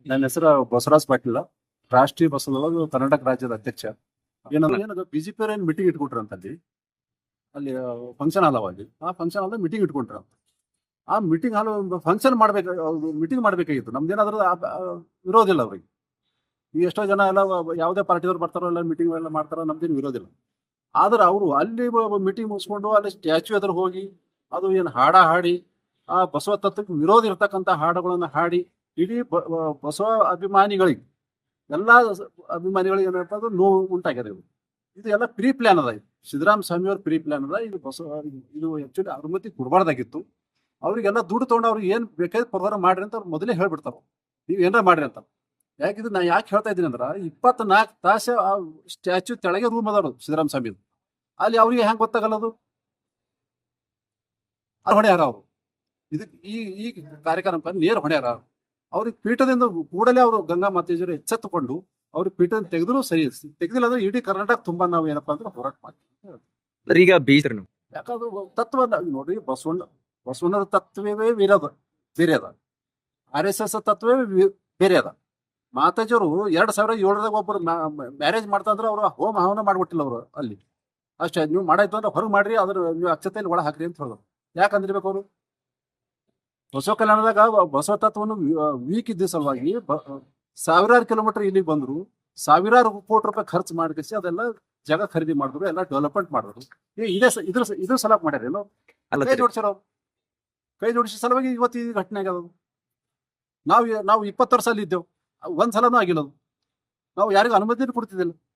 ನನ್ನ ಹೆಸರು ಬಸವರಾಜ್ ಪಾಟೀಲ, ರಾಷ್ಟ್ರೀಯ ಬಸವದಳ ಕರ್ನಾಟಕ ರಾಜ್ಯದ ಅಧ್ಯಕ್ಷ. ಏನದು ಬಿಜೆಪಿ ಅವ್ರು ಮೀಟಿಂಗ್ ಇಟ್ಕೊಟ್ರಂತ ಅಲ್ಲಿ ಫಂಕ್ಷನ್ ಹಾಲ್ ಅಲ್ಲಿ ಆ ಫಂಕ್ಷನ್ ಹಾಲ್ ಮೀಟಿಂಗ್ ಇಟ್ಕೊಂಡ್ರ. ಆ ಮೀಟಿಂಗ್ ಹಾಲ್ ಫಂಕ್ಷನ್ ಮೀಟಿಂಗ್ ಮಾಡ್ಬೇಕಾಗಿತ್ತು. ನಮ್ದೇನಾದ್ರೂ ವಿರೋಧ ಇಲ್ಲ ಅವ್ರಿಗೆ. ಈ ಎಷ್ಟೋ ಜನ ಎಲ್ಲ ಯಾವುದೇ ಪಾರ್ಟಿದವ್ರು ಬರ್ತಾರೋ ಎಲ್ಲ ಮೀಟಿಂಗ್ ಎಲ್ಲ ಮಾಡ್ತಾರೋ ನಮ್ದೇನು ವಿರೋಧ ಇಲ್ಲ. ಆದ್ರೆ ಅವರು ಅಲ್ಲಿ ಮೀಟಿಂಗ್ ಮುಗಿಸ್ಕೊಂಡು ಅಲ್ಲಿ ಸ್ಟ್ಯಾಚ್ಯೂ ಎದುರು ಹೋಗಿ ಅದು ಏನು ಹಾಡ ಹಾಡಿ ಆ ಬಸವ ತತ್ವಕ್ಕೆ ವಿರೋಧ ಇರ್ತಕ್ಕಂಥ ಹಾಡುಗಳನ್ನ ಹಾಡಿ ಇಡೀ ಬಸವ ಅಭಿಮಾನಿಗಳಿಗೆ ಎಲ್ಲಾ ಅಭಿಮಾನಿಗಳಿಗೆ ಏನಪ್ಪ ಅಂದ್ರೆ ನೋವು ಉಂಟಾಗ್ಯದ. ಇದು ಎಲ್ಲ ಪ್ರೀ ಪ್ಲಾನ್ ಅದ. ಇದು ಸಿದ್ದರಾಮ ಸ್ವಾಮಿ ಅವ್ರ ಪ್ರೀ ಪ್ಲಾನ್ ಅದ. ಇದು ಇದು ಆಕ್ಚುಲಿ ಅನುಮತಿ ಕೊಡಬಾರ್ದಾಗಿತ್ತು. ಅವ್ರಿಗೆಲ್ಲ ದುಡ್ಡು ತಗೊಂಡು ಅವ್ರಿಗೆ ಏನ್ ಬೇಕಾದ್ರೆ ಪ್ರೋಗ್ರಾಮ್ ಮಾಡ್ರಿ ಅಂತ ಅವ್ರು ಮೊದಲೇ ಹೇಳ್ಬಿಡ್ತಾರ, ನೀವ್ ಏನಾರ ಮಾಡ್ರಿ ಅಂತ. ಯಾಕಿದ್ ನಾ ಯಾಕೆ ಹೇಳ್ತಾ ಇದ್ದೀನಿ ಅಂದ್ರ 24 ತಾಸು ಆ ಸ್ಟ್ಯಾಚ್ಯೂ ತೆಳಗೆ ರೂಮ್ ಅದಾರು ಸಿದ್ದರಾಮ ಸ್ವಾಮಿ. ಅಲ್ಲಿ ಅವ್ರಿಗೆ ಹೆಂಗ್ ಗೊತ್ತಾಗಲ್ಲದು? ಹೊಣೆಯಾರ ಅವರು ಇದಕ್ಕೆ ಈ ಕಾರ್ಯಕ್ರಮಕ್ಕೆ ನೇರ ಹೊಣೆಯಾರ. ಅವ್ರಿಗೆ ಪೀಠದಿಂದ ಕೂಡಲೇ ಅವರು ಗಂಗಾ ಮಾತೇಜರು ಎಚ್ಚೆತ್ತುಕೊಂಡು ಅವ್ರಿಗೆ ಪೀಠದಿಂದ ತೆಗೆದ್ರು ಸರಿ, ತೆಗೆದಿಲ್ಲ ಅಂದ್ರೆ ಇಡೀ ಕರ್ನಾಟಕ ತುಂಬಾ ನಾವು ಏನಪ್ಪಾ ಅಂದ್ರೆ ಹೋರಾಟ ಮಾಡ್ತೀವಿ. ಈಗ ಬೀಸ್ರಿ ನೀವು ಯಾಕಂದ್ರೆ ತತ್ವ ನೋಡ್ರಿ, ಬಸವಣ್ಣದ ತತ್ವವೇ ಬೇರೆ ಅದ, RSS ತತ್ವವೇ ಬೇರೆ ಅದ. ಮಾತಾಜಿಯವರು 2007ದಾಗ ಒಬ್ಬರು ಮ್ಯಾರೇಜ್ ಮಾಡ್ತಾ ಅಂದ್ರೆ ಅವ್ರು ಹೋಮ ಹವನ ಮಾಡ್ಬಿಟ್ಟಿಲ್ಲ ಅವರು ಅಲ್ಲಿ. ಅಷ್ಟೇ, ನೀವು ಮಾಡಾಯ್ತು ಅಂದ್ರೆ ಹೊರಗೆ ಮಾಡ್ರಿ, ಅದ್ರ ನೀವು ಅಕ್ಷತೆಯಲ್ಲಿ ಒಳ ಹಾಕ್ರಿ ಅಂತ ಹೇಳಿದ್ರು. ಯಾಕಂದಿರ್ಬೇಕು ಅವರು? ಬಸವ ಕಲ್ಯಾಣದಾಗ ಬಸವ ತತ್ವವನ್ನು ವೀಕ್ ಇದ್ದ ಸಲುವಾಗಿ ಸಾವಿರಾರು ಕಿಲೋಮೀಟರ್ ಇಲ್ಲಿಗೆ ಬಂದ್ರು, ಸಾವಿರಾರು ಕೋಟಿ ರೂಪಾಯಿ ಖರ್ಚು ಮಾಡಿಸಿ ಅದೆಲ್ಲ ಜಾಗ ಖರೀದಿ ಮಾಡಿದ್ರು, ಎಲ್ಲ ಡೆವಲಪ್ಮೆಂಟ್ ಮಾಡಿದ್ರು. ಇದ್ರ ಸಲ ಮಾಡ್ಯಾರ ಏನೋ ಕೈ ಜೋಡಿಸ್ಯಾರ ಅವ್ರು. ಕೈ ಜೋಡಿಸಿದ ಸಲುವಾಗಿ ಇವತ್ತು ಈ ಘಟನೆ ಆಗ್ಯದ. ನಾವು 20 ವರ್ಷ ಅಲ್ಲಿ ಇದ್ದೇವೆ, ಒಂದ್ಸಲನೂ ಆಗಿಲ್ಲ. ನಾವು ಯಾರಿಗೂ ಅನುಮತಿ ಕೊಡ್ತಿದ್ದಿಲ್ಲ.